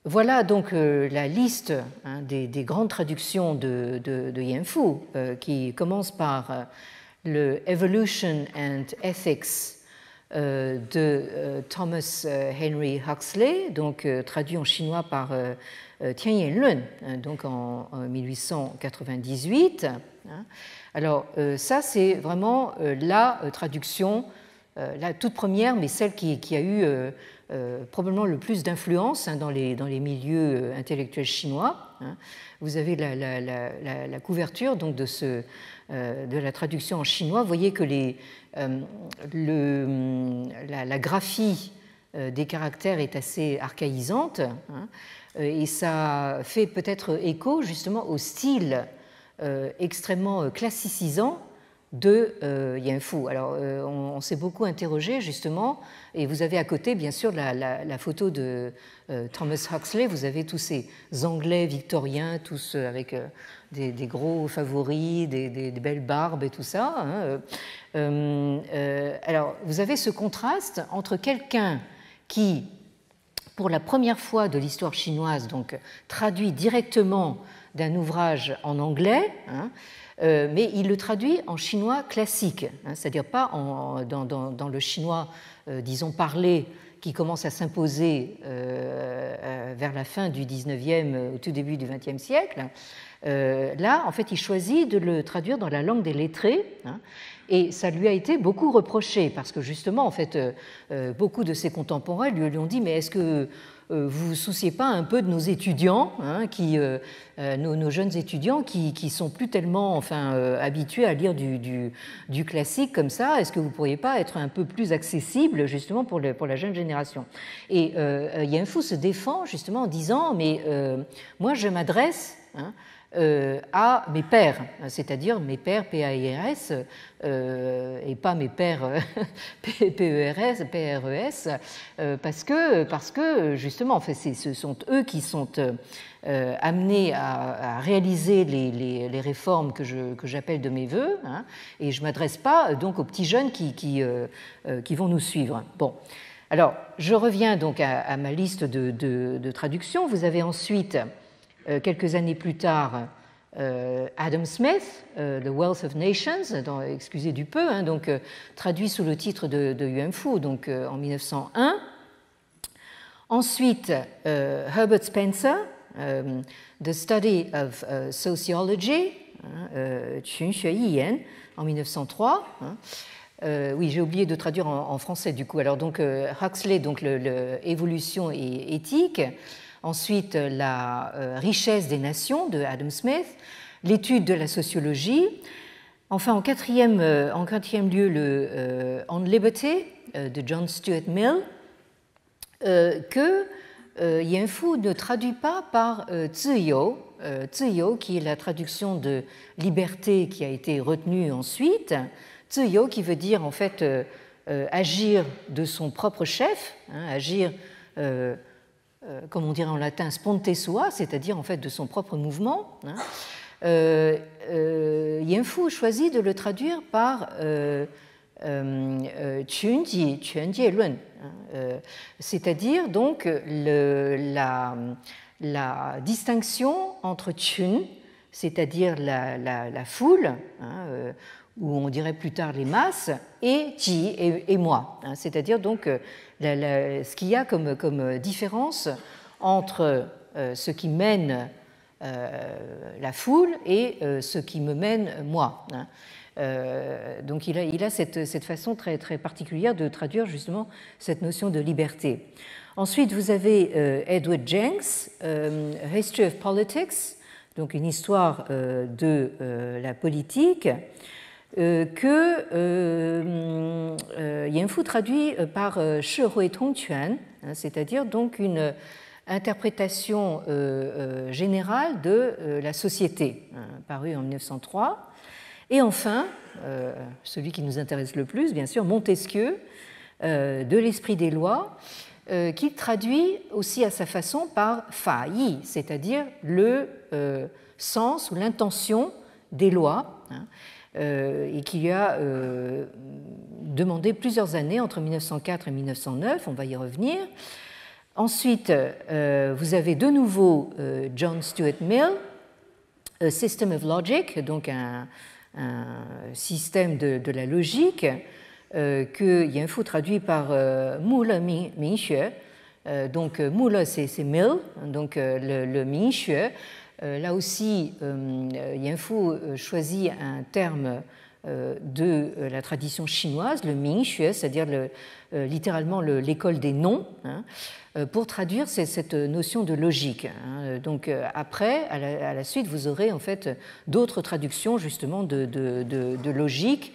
Voilà donc la liste des grandes traductions de Yan Fu, qui commence par le Evolution and Ethics de Thomas Henry Huxley, donc traduit en chinois par Tian Yanlun, donc en 1898. Alors ça, c'est vraiment la traduction, la toute première, mais celle qui a eu probablement le plus d'influence dans les milieux intellectuels chinois. Vous avez la couverture donc de la traduction en chinois. Vous voyez que la graphie des caractères est assez archaïsante, et ça fait peut-être écho justement au style extrêmement classicisant de Yan Fu. Alors, on s'est beaucoup interrogé justement, et vous avez à côté, bien sûr, la photo de Thomas Huxley. Vous avez tous ces Anglais victoriens, tous avec des gros favoris, des belles barbes et tout ça. Alors, vous avez ce contraste entre quelqu'un qui, pour la première fois de l'histoire chinoise, donc traduit directement d'un ouvrage en anglais, mais il le traduit en chinois classique, c'est-à-dire pas dans le chinois, disons, parlé, qui commence à s'imposer vers la fin du 19e, au tout début du 20e siècle. Là, en fait, il choisit de le traduire dans la langue des lettrés, et ça lui a été beaucoup reproché, parce que justement, en fait, beaucoup de ses contemporains lui ont dit « Mais est-ce que vous vous souciez pas un peu de nos étudiants, nos jeunes étudiants qui sont plus tellement habitués à lire du classique comme ça, est-ce que vous ne pourriez pas être un peu plus accessible justement pour la jeune génération ?» Et Yan Fu se défend justement en disant « Mais moi je m'adresse à mes pairs, c'est-à-dire mes pairs PAIRS et pas mes pairs PRES, parce que justement, en fait, ce sont eux qui sont amenés à réaliser les réformes que j'appelle de mes voeux, et je ne m'adresse pas donc aux petits jeunes qui vont nous suivre. Bon. Alors, je reviens donc à ma liste de traductions. Vous avez ensuite, quelques années plus tard, Adam Smith, The Wealth of Nations, excusez du peu, donc traduit sous le titre de Yuan Fu, donc en 1901. Ensuite, Herbert Spencer, The Study of Sociology, Qun Xue Yiyan, en 1903. Oui, j'ai oublié de traduire en français du coup. Alors donc Huxley, donc l'évolution et éthique. Ensuite, la richesse des nations de Adam Smith, l'étude de la sociologie. Enfin, en quatrième lieu, le On Liberty de John Stuart Mill, que Yan Fu ne traduit pas par Ziyou, qui est la traduction de liberté qui a été retenue ensuite. Ziyou qui veut dire en fait agir de son propre chef, agir comme on dirait en latin, sponte sua, c'est-à-dire en fait de son propre mouvement. Yan Fu choisit de le traduire par Qunji, Quanjie Lun, c'est-à-dire donc la distinction entre Qun, c'est-à-dire la foule, ou on dirait plus tard les masses, et Ji et moi, c'est-à-dire donc ce qu'il y a comme différence entre ce qui mène la foule et ce qui me mène moi. Donc il a cette façon très, très particulière de traduire justement cette notion de liberté. Ensuite, vous avez Edward Jenks, History of Politics, donc une histoire de la politique, que Yan Fu traduit par Shi Hui Tong Quan, c'est-à-dire donc une interprétation générale de la société, paru en 1903. Et enfin, celui qui nous intéresse le plus, bien sûr, Montesquieu, de l'esprit des lois, qu'il traduit aussi à sa façon par fa yi, c'est-à-dire le sens ou l'intention des lois, et qui lui a demandé plusieurs années entre 1904 et 1909, on va y revenir. Ensuite, vous avez de nouveau John Stuart Mill, A System of Logic, donc un système de la logique, que Yan Fu traduit par Mule Mingxue. Donc Mule c'est Mill, donc le Mingxue. Là aussi, Yan Fu choisit un terme de la tradition chinoise, le Mingxue, c'est-à-dire littéralement l'école des noms, pour traduire cette notion de logique. Donc après, à la suite, vous aurez en fait d'autres traductions justement de logique.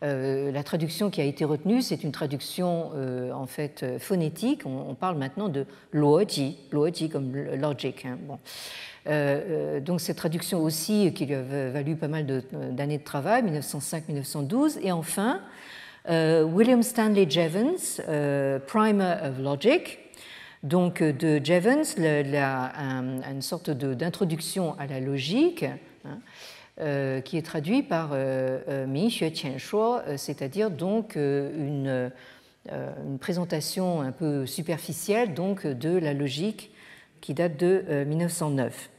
La traduction qui a été retenue, c'est une traduction en fait phonétique. On parle maintenant de luoji comme logic. Bon. Donc cette traduction aussi qui lui a valu pas mal d'années de travail, 1905-1912. Et enfin, William Stanley Jevons, Primer of Logic. Donc de Jevons, une sorte d'introduction à la logique, qui est traduit par Mi Xue Qian Shuo, c'est-à-dire donc une présentation un peu superficielle donc de la logique qui date de 1909.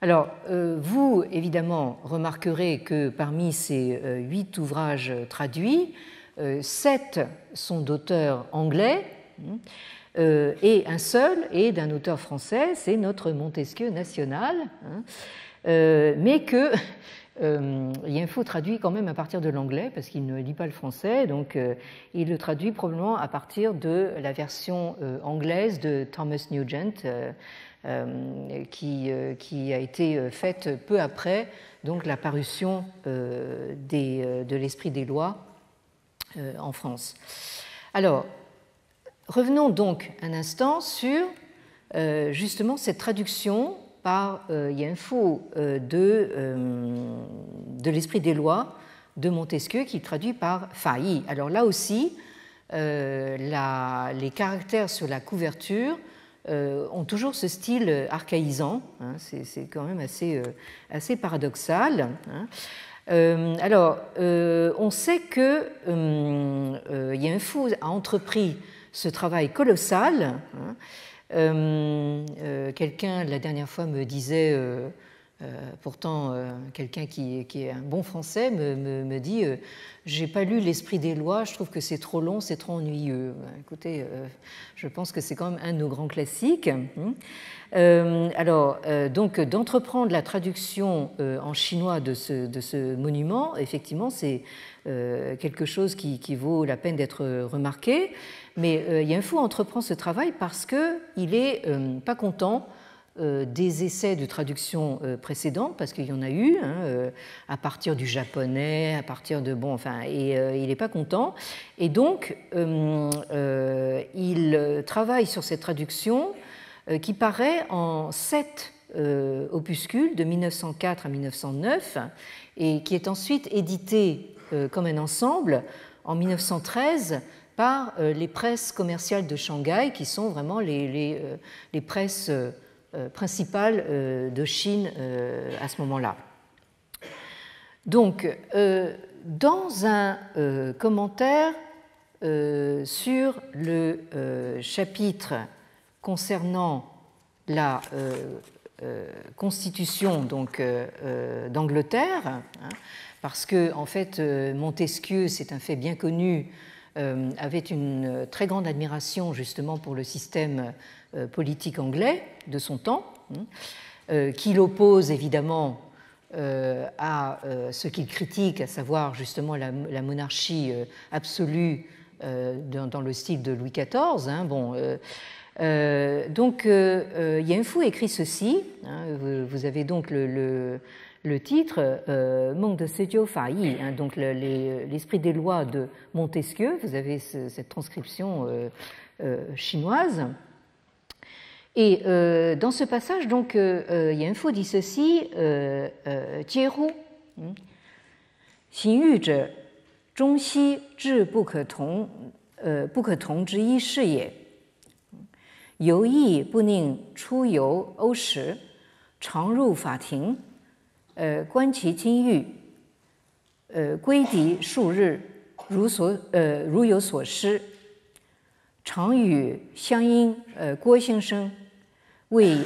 Alors, vous, évidemment, remarquerez que parmi ces 8 ouvrages traduits, 7 sont d'auteurs anglais, et un seul est d'un auteur français, c'est notre Montesquieu national, mais que Yan Fu traduit quand même à partir de l'anglais, parce qu'il ne lit pas le français, donc il le traduit probablement à partir de la version anglaise de Thomas Nugent, qui a été faite peu après donc, la parution de l'Esprit des lois en France. Alors, revenons donc un instant sur justement cette traduction par Yan Fu de l'Esprit des lois de Montesquieu, qui traduit par fa yi. Alors là aussi, les caractères sur la couverture ont toujours ce style archaïsant, c'est quand même assez paradoxal. Alors, on sait que Yan Fu a entrepris ce travail colossal. Quelqu'un, la dernière fois, me disait, pourtant quelqu'un qui est un bon français, me dit j'ai pas lu l'Esprit des lois, je trouve que c'est trop long, c'est trop ennuyeux. Écoutez, je pense que c'est quand même un de nos grands classiques. Alors, donc, d'entreprendre la traduction en chinois de ce monument, effectivement, c'est quelque chose qui vaut la peine d'être remarqué. Mais Yan Fu entreprend ce travail parce qu'il n'est pas content des essais de traduction précédents, parce qu'il y en a eu, à partir du japonais, à partir de... Bon, enfin, et il n'est pas content. Et donc, il travaille sur cette traduction qui paraît en 7 opuscules de 1904 à 1909 et qui est ensuite édité comme un ensemble en 1913 par les presses commerciales de Shanghai, qui sont vraiment les presses principales de Chine à ce moment-là. Donc, dans un commentaire sur le chapitre concernant la constitution d'Angleterre, parce que en fait Montesquieu, c'est un fait bien connu, avait une très grande admiration justement pour le système politique anglais de son temps. qu'il oppose évidemment à ce qu'il critique, à savoir justement la monarchie absolue dans le style de Louis XIV. Hein, bon, donc, Yan Fu écrit ceci. Hein, vous avez donc le titre Meng de Sejiu Fa Yi, hein, donc l'esprit des lois de Montesquieu. Vous avez cette transcription chinoise. Et dans ce passage, donc, Yan Fu dit ceci Jiehu, Xin yu zhe, zhong xi zhi bu ke tong zhi yi shi ye. 有意不宁出游欧时，常入法庭，观其金玉，归敌数日，如有所失。常与乡音郭先生为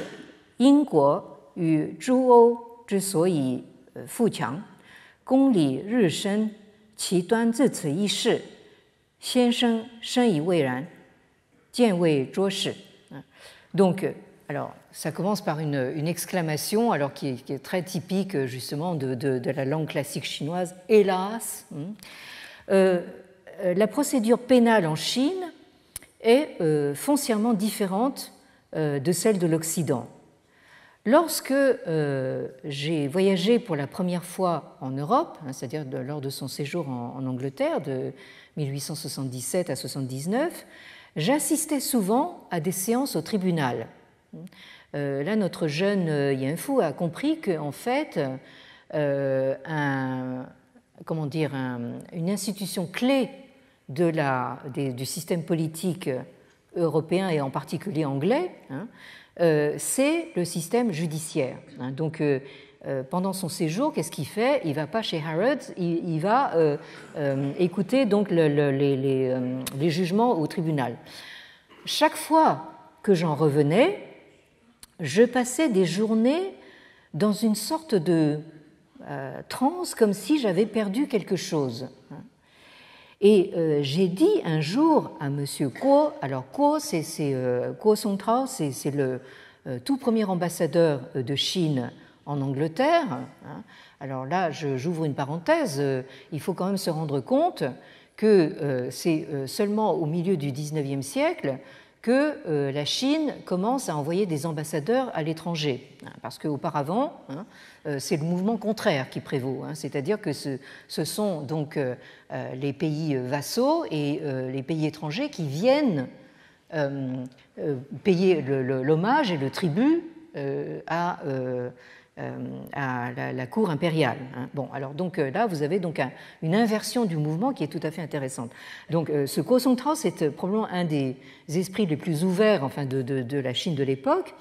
英国与诸欧之所以富强，公理日深，其端自此一事，先生深以为然，见未卓识。Donc, alors, ça commence par une exclamation, alors qui est très typique justement de la langue classique chinoise, hélas. La procédure pénale en Chine est foncièrement différente de celle de l'Occident. Lorsque j'ai voyagé pour la première fois en Europe, hein, c'est-à-dire lors de son séjour en Angleterre de 1877 à 79, j'assistais souvent à des séances au tribunal. Là, notre jeune Yan Fu a compris qu'en fait, une institution clé du système politique européen et en particulier anglais, hein, c'est le système judiciaire. Hein. Donc, pendant son séjour, qu'est-ce qu'il fait? Il ne va pas chez Harrods, il va écouter donc les jugements au tribunal. Chaque fois que j'en revenais, je passais des journées dans une sorte de transe, comme si j'avais perdu quelque chose. Et j'ai dit un jour à M. Guo, alors Guo, Guo Songtao, c'est le tout premier ambassadeur de Chine en Angleterre. Alors là, j'ouvre une parenthèse, il faut quand même se rendre compte que c'est seulement au milieu du XIXe siècle que la Chine commence à envoyer des ambassadeurs à l'étranger, parce qu'auparavant, c'est le mouvement contraire qui prévaut, c'est-à-dire que ce sont donc les pays vassaux et les pays étrangers qui viennent payer l'hommage et le tribut à la cour impériale. Bon, alors donc là, vous avez donc une inversion du mouvement qui est tout à fait intéressante. Donc, ce Guo Songtao, c'est probablement un des esprits les plus ouverts, enfin, de la Chine de l'époque,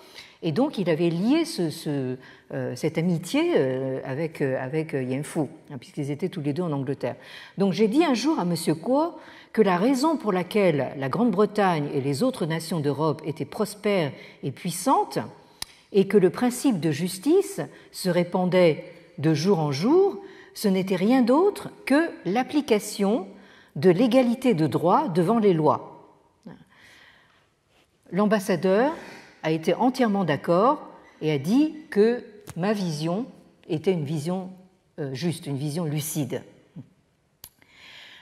et donc il avait lié cette amitié avec Yan Fu, puisqu'ils étaient tous les deux en Angleterre. Donc, j'ai dit un jour à M. Guo que la raison pour laquelle la Grande-Bretagne et les autres nations d'Europe étaient prospères et puissantes, et que le principe de justice se répandait de jour en jour, ce n'était rien d'autre que l'application de l'égalité de droit devant les lois. L'ambassadeur a été entièrement d'accord et a dit que ma vision était une vision juste, une vision lucide.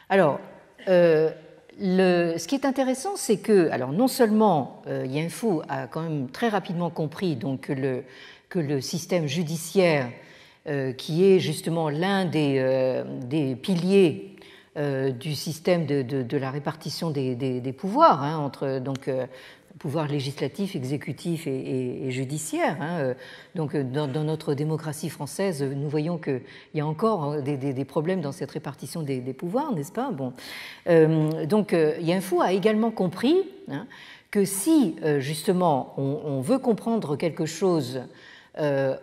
Alors, ce qui est intéressant, c'est que, alors non seulement Yan Fu a quand même très rapidement compris donc, que le système judiciaire, qui est justement l'un des piliers du système de la répartition des pouvoirs, entre donc, pouvoir législatif, exécutif et judiciaire. Donc, dans notre démocratie française, nous voyons qu'il y a encore des problèmes dans cette répartition des pouvoirs, n'est-ce pas? Bon. Donc, Yan Fu a également compris que si, justement, on veut comprendre quelque chose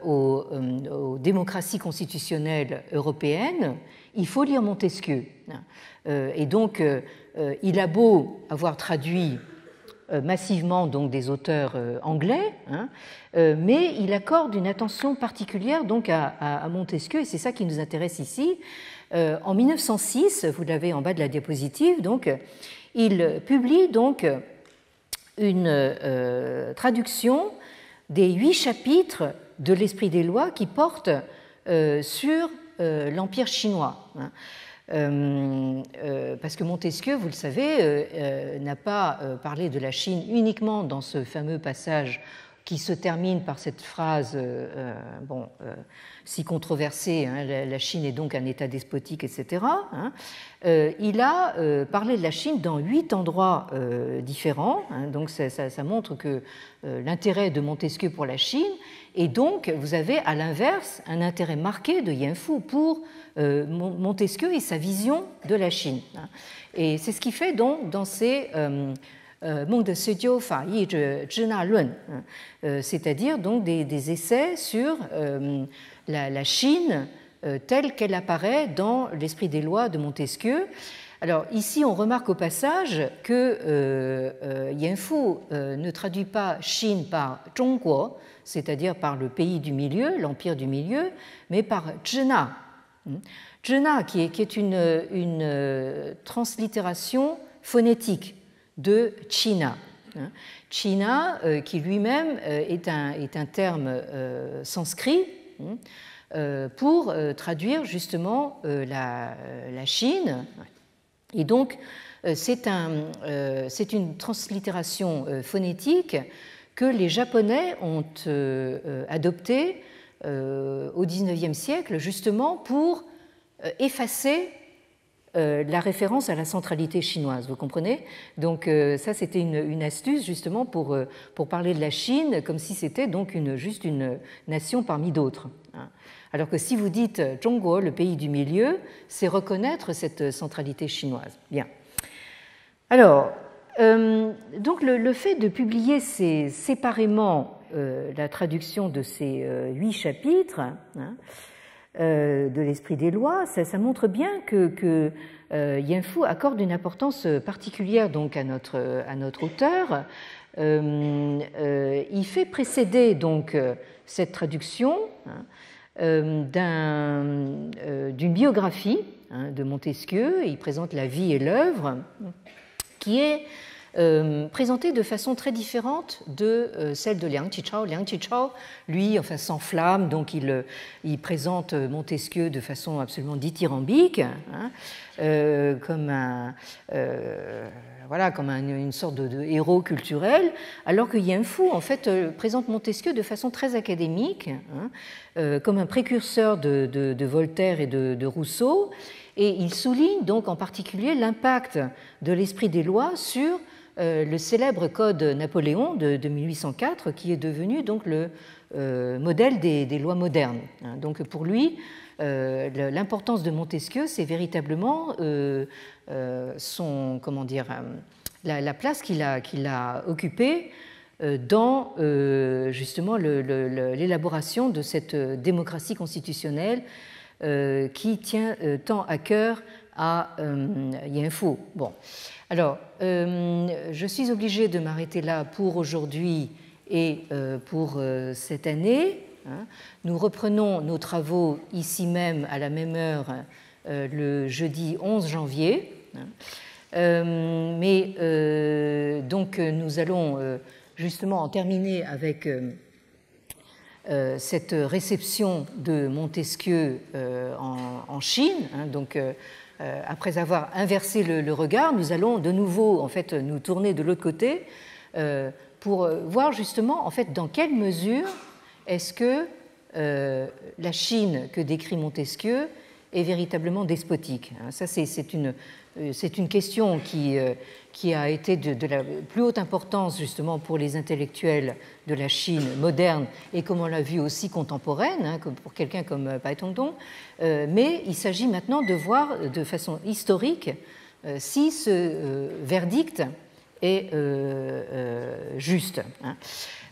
aux démocraties constitutionnelles européennes, il faut lire Montesquieu. Et donc, il a beau avoir traduit massivement donc des auteurs anglais, mais il accorde une attention particulière donc à Montesquieu, et c'est ça qui nous intéresse ici. En 1906, vous l'avez en bas de la diapositive, donc, il publie donc une traduction des 8 chapitres de l'esprit des lois qui porte sur l'Empire chinois. Parce que Montesquieu, vous le savez, n'a pas parlé de la Chine uniquement dans ce fameux passage qui se termine par cette phrase si controversée, hein, la Chine est donc un État despotique, etc. Hein. Il a parlé de la Chine dans 8 endroits différents, hein, donc ça montre que l'intérêt de Montesquieu pour la Chine, et donc vous avez à l'inverse un intérêt marqué de Yan Fu pour Montesquieu et sa vision de la Chine. Hein. Et c'est ce qui fait donc dans ces Meng de Sejiu Fa Yi Zhi Na Lun, c'est-à-dire donc des essais sur la Chine telle qu'elle apparaît dans l'esprit des lois de Montesquieu. Alors ici, on remarque au passage que Yan Fu ne traduit pas Chine par Zhongguo, c'est-à-dire par le pays du milieu, l'empire du milieu, mais par Zhina. Zhina, qui est une translittération phonétique de China. China, qui lui-même est un terme sanskrit pour traduire justement la Chine. Et donc, c'est une translittération phonétique que les Japonais ont adoptée au XIXe siècle, justement pour effacer la référence à la centralité chinoise, vous comprenez? Donc ça, c'était une astuce justement pour parler de la Chine comme si c'était donc juste une nation parmi d'autres. Alors que si vous dites Zhongguo, le pays du milieu, c'est reconnaître cette centralité chinoise. Bien. Alors, donc le fait de publier séparément la traduction de ces 8 chapitres, hein, de l'esprit des lois, ça montre bien que Yan Fu accorde une importance particulière donc à notre auteur. Il fait précéder donc cette traduction d'une biographie de Montesquieu. Il présente la vie et l'œuvre qui est présentée de façon très différente de celle de Liang Qichao. Liang Qichao, lui, s'enflamme, donc il présente Montesquieu de façon absolument dithyrambique, hein, comme une sorte de héros culturel, alors que Yan Fu, en fait, présente Montesquieu de façon très académique, hein, comme un précurseur de Voltaire et de Rousseau, et il souligne donc en particulier l'impact de l'esprit des lois sur le célèbre Code Napoléon de 1804, qui est devenu donc le modèle des lois modernes. Donc pour lui, l'importance de Montesquieu, c'est véritablement la place qu'il a occupée dans justement l'élaboration de cette démocratie constitutionnelle qui tient tant à cœur à Yan Fu. Bon. Alors, je suis obligée de m'arrêter là pour aujourd'hui et pour cette année. Nous reprenons nos travaux ici même à la même heure le jeudi 11 janvier. Mais donc nous allons justement en terminer avec cette réception de Montesquieu en Chine. Donc après avoir inversé le regard, nous allons de nouveau en fait nous tourner de l'autre côté pour voir justement en fait dans quelle mesure est-ce que la Chine que décrit Montesquieu est véritablement despotique. Ça c'est une question qui a été de la plus haute importance justement pour les intellectuels de la Chine moderne et comme on l'a vu aussi contemporaine, hein, pour quelqu'un comme Bai Tongdong, mais il s'agit maintenant de voir de façon historique si ce verdict est juste. Hein.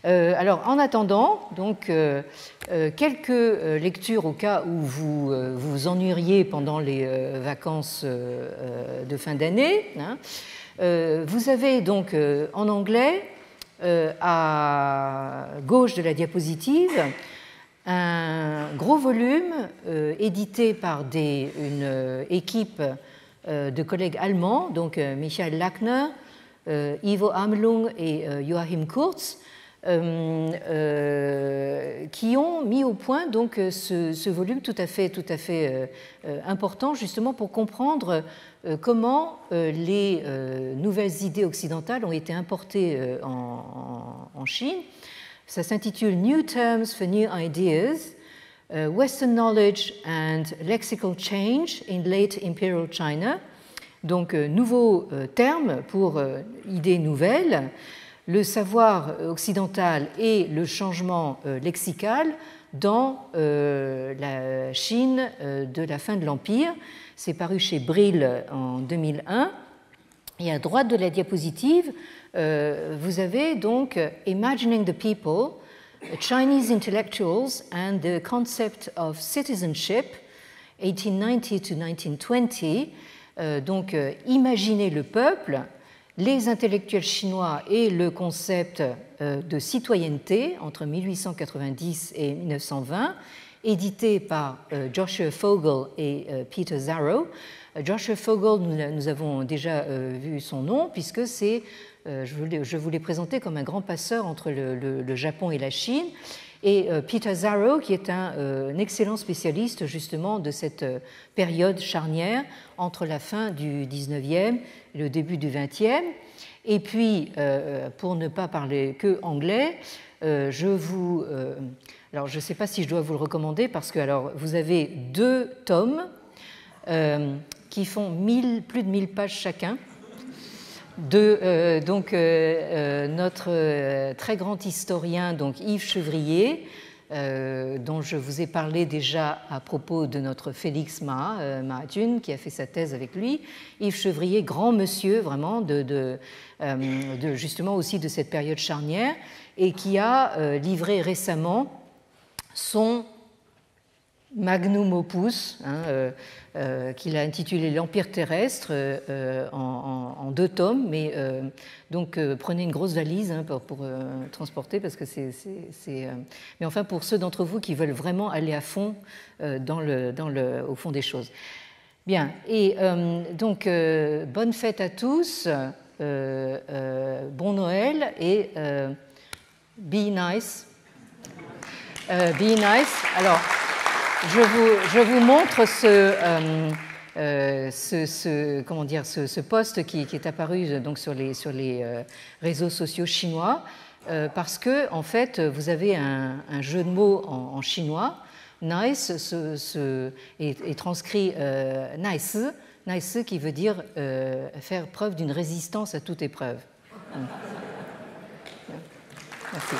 Alors, en attendant, donc, quelques lectures au cas où vous vous ennuieriez pendant les vacances de fin d'année. Hein. Vous avez donc en anglais, à gauche de la diapositive, un gros volume édité par une équipe de collègues allemands, donc Michael Lackner, Ivo Amelung et Joachim Kurz, qui ont mis au point donc ce volume tout à fait important, justement pour comprendre comment les nouvelles idées occidentales ont été importées en Chine. Ça s'intitule New Terms for New Ideas, Western Knowledge and Lexical Change in Late Imperial China. Donc, nouveaux termes pour idées nouvelles, le savoir occidental et le changement lexical dans la Chine de la fin de l'Empire. C'est paru chez Brill en 2001. Et à droite de la diapositive, vous avez donc Imagining the People, Chinese Intellectuals and the Concept of Citizenship, 1890 to 1920. Donc, imaginer le peuple, les intellectuels chinois et le concept de citoyenneté entre 1890 et 1920, édité par Joshua Fogel et Peter Zarrow. Joshua Fogel, nous avons déjà vu son nom, puisque c'est, je vous l'ai présenté comme un grand passeur entre le Japon et la Chine, et Peter Zarrow, qui est un excellent spécialiste justement de cette période charnière entre la fin du 19e et le début du 20e. Et puis, pour ne pas parler que anglais, alors je ne sais pas si je dois vous le recommander, parce que alors, vous avez 2 tomes qui font plus de 1000 pages chacun, de notre très grand historien donc Yves Chevrier, dont je vous ai parlé déjà à propos de notre Félix Mahajun, qui a fait sa thèse avec lui. Yves Chevrier, grand monsieur vraiment de justement aussi de cette période charnière, et qui a livré récemment son magnum opus, qu'il a intitulé L'Empire terrestre, en 2 tomes, mais donc prenez une grosse valise pour transporter, parce que mais enfin pour ceux d'entre vous qui veulent vraiment aller à fond au fond des choses. Bien, et donc bonne fête à tous, bon Noël et be nice. Be nice. Alors, je vous montre ce post qui est apparu donc sur les réseaux sociaux chinois, parce que en fait vous avez un jeu de mots en chinois. Nice est transcrit nice, nice qui veut dire faire preuve d'une résistance à toute épreuve. Merci.